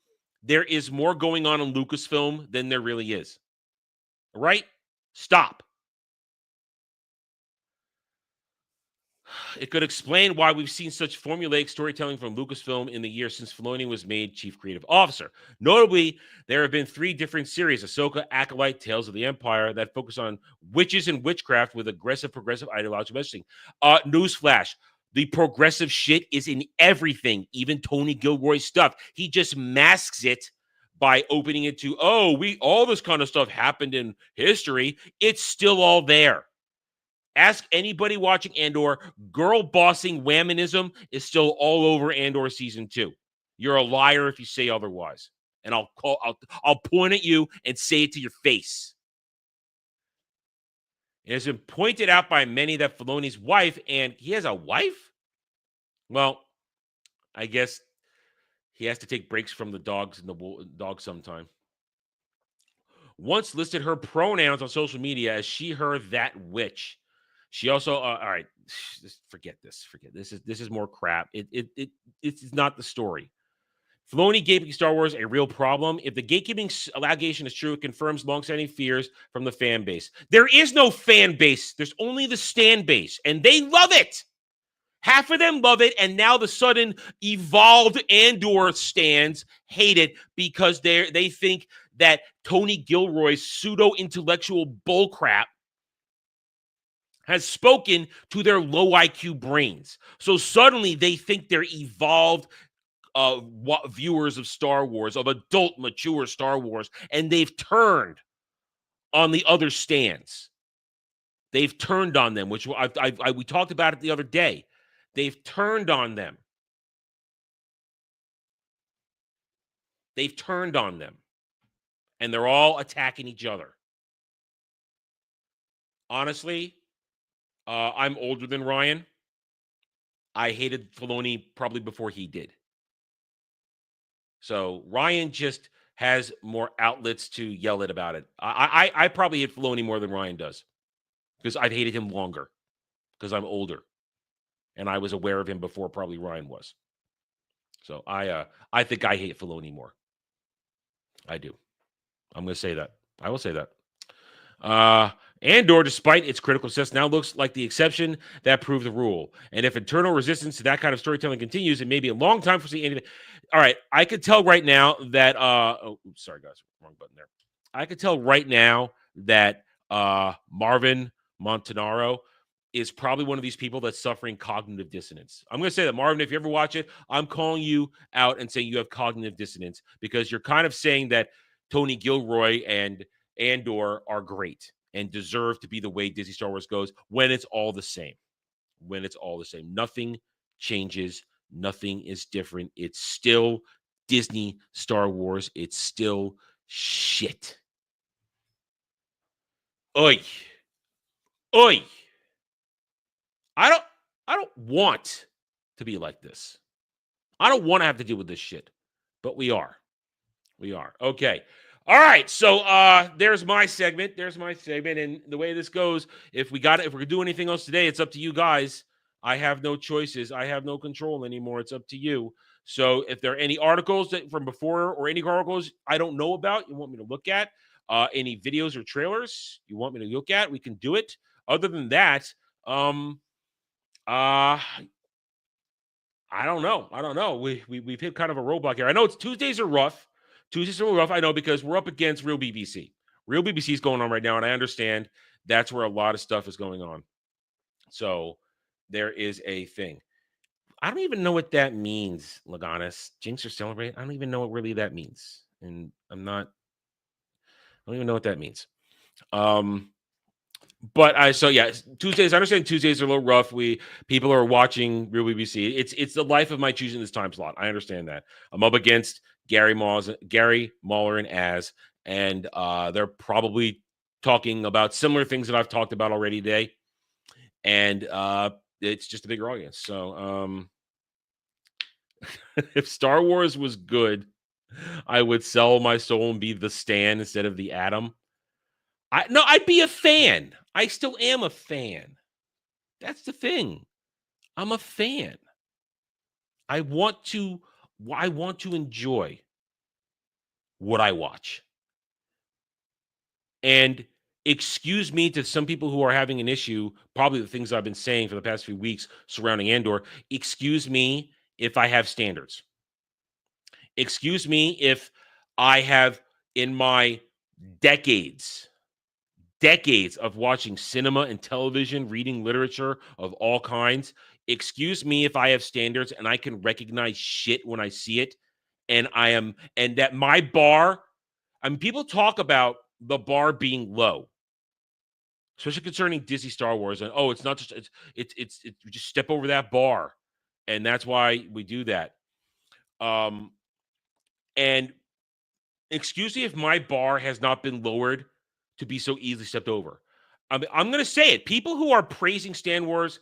there is more going on in Lucasfilm than there really is. All right? Stop. It could explain why we've seen such formulaic storytelling from Lucasfilm in the years since Filoni was made chief creative officer. Notably, there have been 3 different series, Ahsoka, Acolyte, Tales of the Empire, that focus on witches and witchcraft with aggressive, progressive ideological messaging. Newsflash, the progressive shit is in everything, even Tony Gilroy's stuff. He just masks it by opening it to, all this kind of stuff happened in history. It's still all there. Ask anybody watching Andor, girl bossing whammonism is still all over Andor season 2. You're a liar if you say otherwise. And I'll point at you and say it to your face. It has been pointed out by many that Filoni's wife, and he has a wife? Well, I guess he has to take breaks from the dogs and the dog sometime. Once listed her pronouns on social media as she, her, that witch. She also, all right, forget this. This is more crap. It's not the story. Filoni gatekeeping Star Wars a real problem. If the gatekeeping allegation is true, it confirms longstanding fears from the fan base. There is no fan base. There's only the stan base, and they love it. Half of them love it, and now the sudden evolved Andor stans hate it because they think that Tony Gilroy's pseudo-intellectual bullcrap has spoken to their low IQ brains. So suddenly they think they're evolved viewers of Star Wars, of adult, mature Star Wars, and they've turned on the other stands. They've turned on them, which we talked about it the other day. They've turned on them. They've turned on them. And they're all attacking each other. Honestly, I'm older than Ryan. I hated Filoni probably before he did. So Ryan just has more outlets to yell at about it. I probably hate Filoni more than Ryan does because I've hated him longer because I'm older and I was aware of him before probably Ryan was. So I think I hate Filoni more. I do. I'm going to say that. I will say that. Andor, despite its critical success, now looks like the exception that proved the rule. And if internal resistance to that kind of storytelling continues, it may be a long time for seeing anything. All right, I could tell right now that sorry guys, wrong button there. I could tell right now that Marvin Montanaro is probably one of these people that's suffering cognitive dissonance. I'm going to say that, Marvin, if you ever watch it, I'm calling you out and saying you have cognitive dissonance because you're kind of saying that Tony Gilroy and Andor are great and deserve to be the way Disney Star Wars goes when it's all the same. When it's all the same. Nothing changes. Nothing is different. It's still Disney Star Wars. It's still shit. Oy. Oy. I don't want to be like this. I don't want to have to deal with this shit. But we are. We are. Okay. All right, so there's my segment. And the way this goes, if we're gonna do anything else today, it's up to you guys. I have no choices. I have no control anymore. It's up to you. So if there are any articles from before or any articles I don't know about, you want me to look at, any videos or trailers you want me to look at, we can do it. Other than that, I don't know. We've hit kind of a roadblock here. I know Tuesdays are rough. I know, because we're up against Real BBC. Real BBC is going on right now, and I understand that's where a lot of stuff is going on. So there is a thing. I don't even know what that means, Laganis. Jinx or celebrate? I don't even know what really that means. And I don't even know what that means. But Tuesdays. I understand Tuesdays are a little rough. People are watching Real BBC. It's the life of my choosing this time slot. I understand that. I'm up against Gary Mauler, and Az, and they're probably talking about similar things that I've talked about already today. And it's just a bigger audience. So if Star Wars was good, I would sell my soul and be the Stan instead of the Adam. I'd be a fan. I still am a fan. That's the thing. I'm a fan. I want to enjoy what I watch. And excuse me to some people who are having an issue, probably the things I've been saying for the past few weeks surrounding Andor. Excuse me if I have standards. Excuse me if I have, in my decades of watching cinema and television, reading literature of all kinds. Excuse me if I have standards and I can recognize shit when I see it. And that my bar, people talk about the bar being low, especially concerning Disney Star Wars. And it's not just, it's just step over that bar. And that's why we do that. And excuse me if my bar has not been lowered to be so easily stepped over. I'm going to say it. People who are praising Star Wars,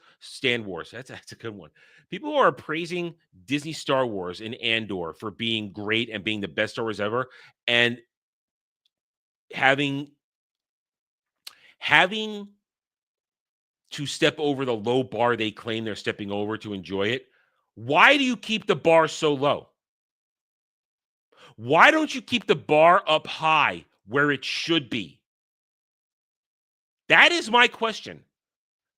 that's a good one. People who are praising Disney Star Wars and Andor for being great and being the best Star Wars ever, and having to step over the low bar they claim they're stepping over to enjoy it. Why do you keep the bar so low? Why don't you keep the bar up high where it should be? That is my question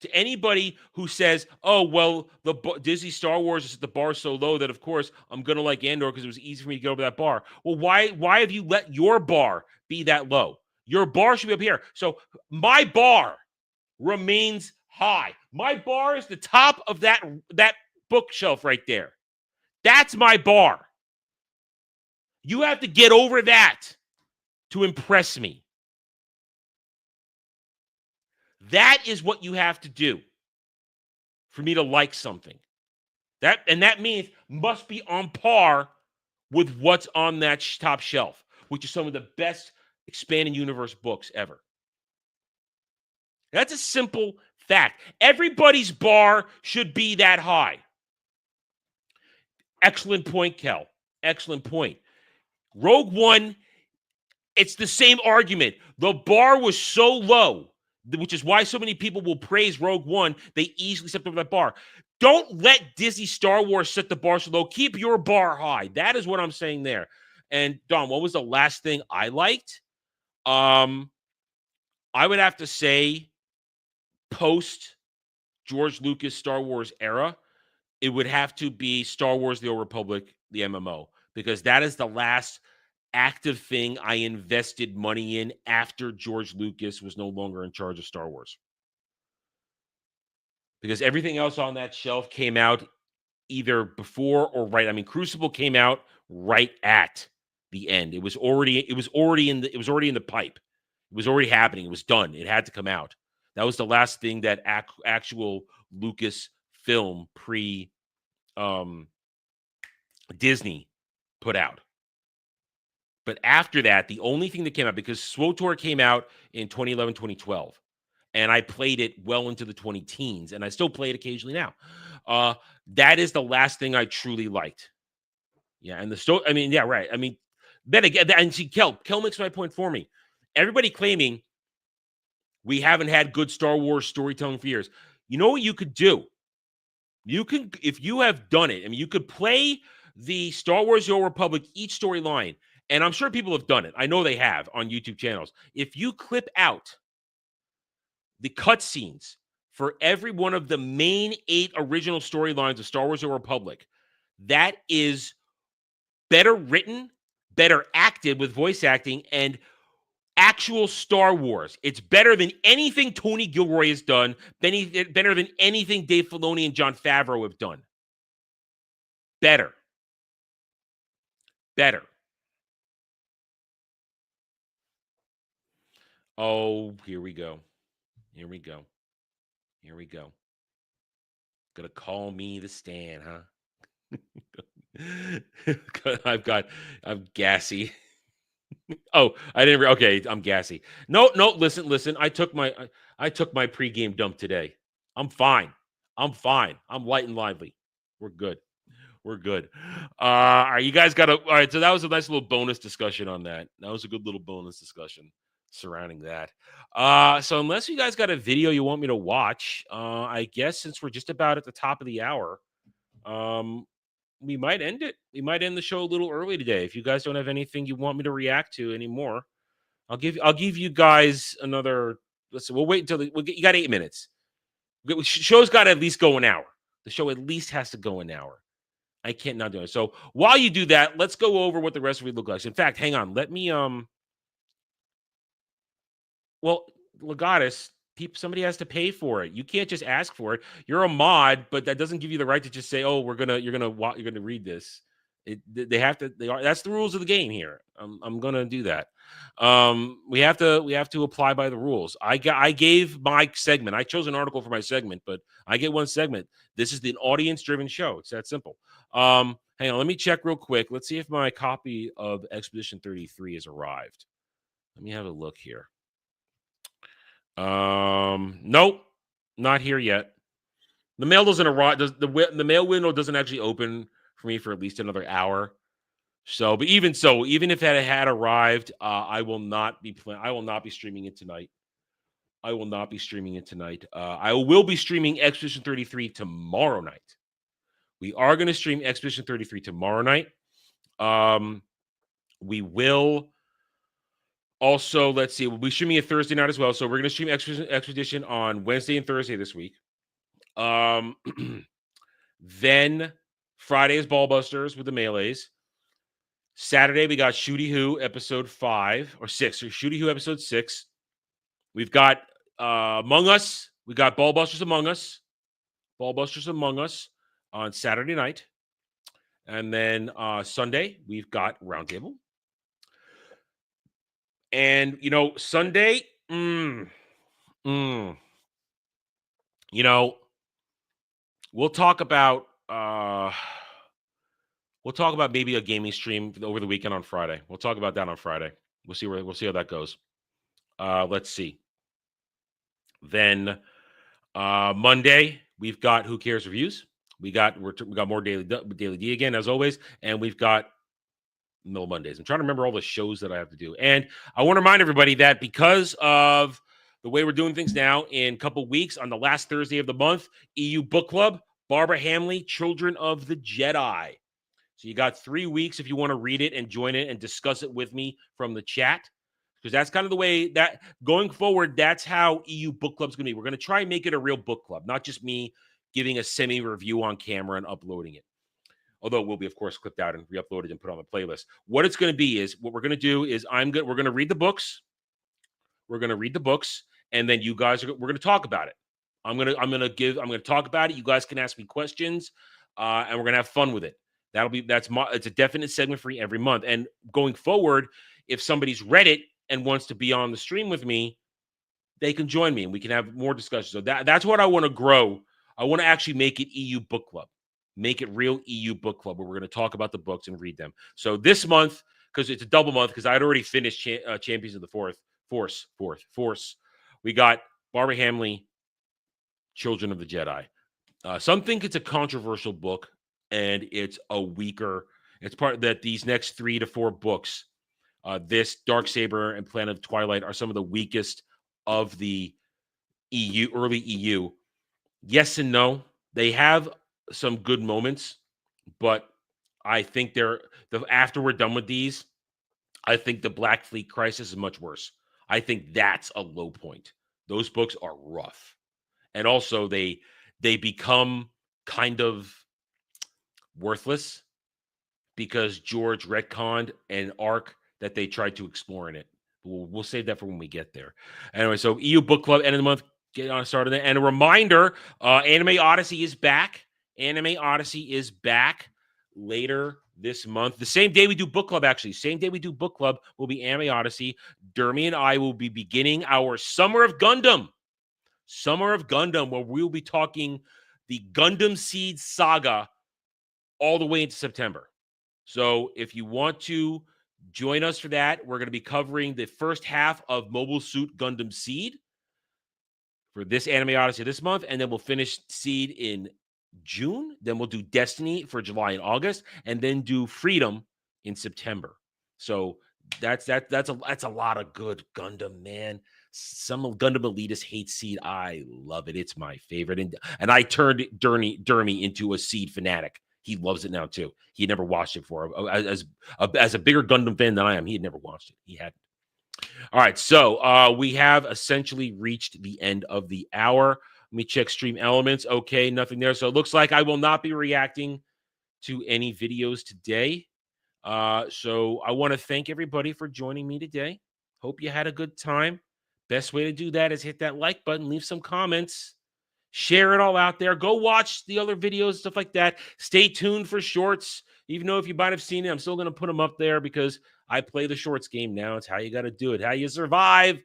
to anybody who says, oh, well, the Disney Star Wars is at the bar so low that, of course, I'm going to like Andor because it was easy for me to get over that bar. Well, why have you let your bar be that low? Your bar should be up here. So my bar remains high. My bar is the top of that bookshelf right there. That's my bar. You have to get over that to impress me. That is what you have to do for me to like something. That means must be on par with what's on that top shelf, which is some of the best expanded universe books ever. That's a simple fact. Everybody's bar should be that high. Excellent point, Kel. Excellent point. Rogue One, it's the same argument. The bar was so low, which is why so many people will praise Rogue One. They easily stepped over that bar. Don't let Disney Star Wars set the bar so low. Keep your bar high. That is what I'm saying there. And Don, what was the last thing I liked? I would have to say post George Lucas Star Wars era, it would have to be Star Wars The Old Republic, the MMO, because that is the last active thing I invested money in after George Lucas was no longer in charge of Star Wars. Because everything else on that shelf came out either before or right. I mean, Crucible came out right at the end. It was already in the pipe. It was already happening. It was done. It had to come out. That was the last thing that actual Lucas film pre Disney put out. But after that, the only thing that came out, because SWTOR came out in 2011, 2012, and I played it well into the 20 teens, and I still play it occasionally now. That is the last thing I truly liked. Yeah, and the story, I mean, yeah, right. I mean, then again, and see, Kel makes my point for me. Everybody claiming we haven't had good Star Wars storytelling for years. You know what you could do? You can, if you have done it, I mean, you could play the Star Wars The Old Republic, each storyline, and I'm sure people have done it. I know they have on YouTube channels. If you clip out the cutscenes for every one of the main 8 original storylines of Star Wars The Old Republic, that is better written, better acted with voice acting, and actual Star Wars. It's better than anything Tony Gilroy has done, better than anything Dave Filoni and Jon Favreau have done. Better. Oh, here we go. Gonna call me the Stan, huh? I'm gassy. Oh, I didn't. Okay, I'm gassy. No. Listen. I took my pregame dump today. I'm fine. I'm light and lively. We're good. All right, you guys got to. All right, so that was a nice little bonus discussion on that. That was a good little bonus discussion surrounding that. So unless you guys got a video you want me to watch, I guess since we're just about at the top of the hour, we might end it. We might end the show a little early today. If you guys don't have anything you want me to react to anymore, I'll give you guys another. Listen, we'll wait until you got 8 minutes. Show's got to at least go an hour. The show at least has to go an hour. I can't not do it. So while you do that, let's go over what the rest of it look like. In fact, hang on. Let me well, Legatus, somebody has to pay for it. You can't just ask for it. You're a mod, but that doesn't give you the right to just say, "Oh, you're gonna read this." They have to. That's the rules of the game here. I'm gonna do that. We have to apply by the rules. I gave my segment. I chose an article for my segment, but I get one segment. This is an audience-driven show. It's that simple. Hang on. Let me check real quick. Let's see if my copy of Expedition 33 has arrived. Let me have a look here. Nope, not here yet. The mail doesn't arrive. The mail window doesn't actually open for me for at least another hour. So, but even so, even if it had arrived, I will not be streaming it tonight. I will be streaming Expedition 33 tomorrow night. We are going to stream Expedition 33 tomorrow night. We will also, let's see, we'll be streaming it Thursday night as well. So we're going to stream Expedition on Wednesday and Thursday this week. Then Friday is Ballbusters with the Melees. Saturday, we got Shooty Who episode 5 or 6. Or Shooty Who episode 6. We've got Among Us. We got Ballbusters Among Us. On Saturday night. And then Sunday, we've got Roundtable. And, Sunday, we'll talk about maybe a gaming stream over the weekend on Friday. We'll talk about that on Friday. We'll see how that goes. Let's see. Then Monday, we've got Who Cares Reviews. We got more Daily D again, as always, and we've got Middle Mondays. I'm trying to remember all the shows that I have to do. And I want to remind everybody that because of the way we're doing things now, in a couple weeks, on the last Thursday of the month, EU Book Club, Barbara Hamley, Children of the Jedi. So you got 3 weeks if you want to read it and join it and discuss it with me from the chat. because that's kind of the way that going forward, that's how EU Book Club's going to be. We're going to try and make it a real book club, not just me giving a semi-review on camera and uploading it. Although it will be, of course, clipped out and re-uploaded and put on the playlist. What it's going to be is what we're going to do is we're going to read the books. We're going to read the books, and then you guys we're going to talk about it. I'm going to talk about it. You guys can ask me questions, and we're going to have fun with it. It's a definite segment for every month. And going forward, if somebody's read it and wants to be on the stream with me, they can join me and we can have more discussions. So that's what I want to grow. I want to actually make it EU Book Club. Make it real EU Book Club where we're going to talk about the books and read them. So this month, because it's a double month, because I'd already finished Champions of the Force. We got Barbara Hamley, Children of the Jedi. Some think it's a controversial book, and it's it's part that these next 3 to 4 books, this Darksaber and Planet of Twilight, are some of the weakest of the early EU. Yes and no. They have some good moments, but I think after we're done with these, I think the Black Fleet Crisis is much worse. I think that's a low point. Those books are rough. And also they become kind of worthless because George retconned an arc that they tried to explore in it. We'll save that for when we get there. Anyway, so EU Book Club, end of the month, get on started. And a reminder, Anime Odyssey is back. Anime Odyssey is back later this month. The same day we do book club, actually. Same day we do book club will be Anime Odyssey. Dermy and I will be beginning our Summer of Gundam. Summer of Gundam, where we will be talking the Gundam Seed saga all the way into September. So if you want to join us for that, we're going to be covering the first half of Mobile Suit Gundam Seed for this Anime Odyssey this month, and then we'll finish Seed in June. Then we'll do Destiny for July and August, and then do Freedom in September. So that's a lot of good Gundam, man. Some of Gundam elitists hate Seed. I love it. It's my favorite. And I turned Dermy into a Seed fanatic. He loves it now too. He had never watched it before. As a bigger Gundam fan than I am, he had never watched it. He hadn't. All right, so we have essentially reached the end of the hour. Let me check stream elements. Okay, nothing there. So it looks like I will not be reacting to any videos today. So I want to thank everybody for joining me today. Hope you had a good time. Best way to do that is hit that like button, leave some comments, share it all out there. Go watch the other videos, stuff like that. Stay tuned for shorts. Even though if you might have seen it, I'm still going to put them up there because I play the shorts game now. It's how you got to do it, how you survive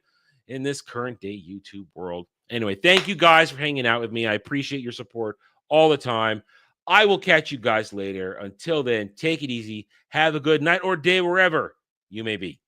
in this current day YouTube world. Anyway, thank you guys for hanging out with me. I appreciate your support all the time. I will catch you guys later. Until then, take it easy. Have a good night or day wherever you may be.